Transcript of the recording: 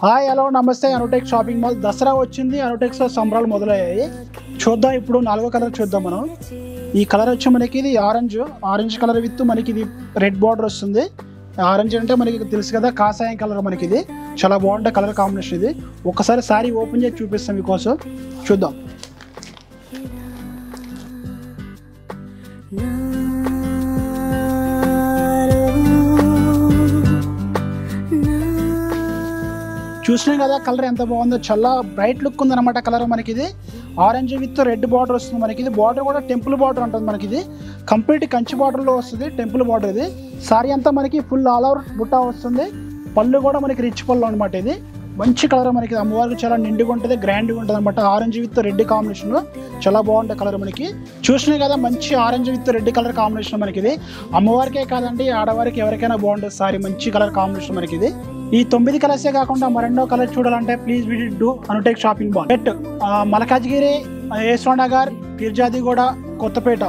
hi hello నమస్తే Anutech shopping mall Dasara వచ్చింది అనుటెక్స్ సంబరాలు మొదలయ్యాయి చూద్దాం ఇప్పుడు నాలుగో కలర్ చూద్దాం మనం ఈ కలర్ వచ్చి మనకి ఇది ఆరెంజ్ కలర్ విత్ మనకి ఇది రెడ్ బార్డర్ వస్తుంది ఆరెంజ్ అంటే మనకి తెలుసు కదా కాషాయం కలర్ మనకి ఇది చాలా బాగుంటుంది కలర్ కాంబినేషన్ ఇది ఒకసారి సారీ ఓపెన్ చేసి చూపిస్తాం మీకోసం చూద్దాం చూసినాం కదా కలర్ ఎంత బాగుందో చాలా బ్రైట్ లుక్ ఉందన్నమాట కలర్ మనకి ఇది ఆరెంజ్ విత్ రెడ్ బార్డర్ వస్తుంది మనకి ఇది బార్డర్ కూడా టెంపుల్ బార్డర్ ఉంటుంది మనకి ఇది కంప్లీట్ కంచి బార్డర్లో వస్తుంది టెంపుల్ బార్డర్ ఇది సారీ అంతా మనకి ఫుల్ ఆల్ ఓవర్ బుట్టా వస్తుంది పళ్ళు కూడా మనకి రిచ్ పళ్ళు అనమాట ఇది మంచి కలర్ మనకి అమ్మవారికి చాలా నిండుగా ఉంటుంది గ్రాండ్గా ఉంటుంది అనమాట ఆరెంజ్ విత్ రెడ్ కాంబినేషన్ చాలా బాగుంటుంది కలర్ మనకి చూసినాయి కదా మంచి orange with red colour combination మనకి ఇది అమ్మవారికే కాదండి ఆడవారికి ఎవరికైనా బాగుంటుంది సారీ మంచి కలర్ కాంబినేషన్ మనకి ఇది ఈ 9 కలర్సే కాకుండా మరెన్నో కలర్ చూడాలంటే ప్లీజ్ విజిట్ డు అనుటెక్ షాపింగ్ మాల్ మల్కాజ్గిరి యశ్వంత్ నగర్ పీర్జాదిగూడ కొత్తపేట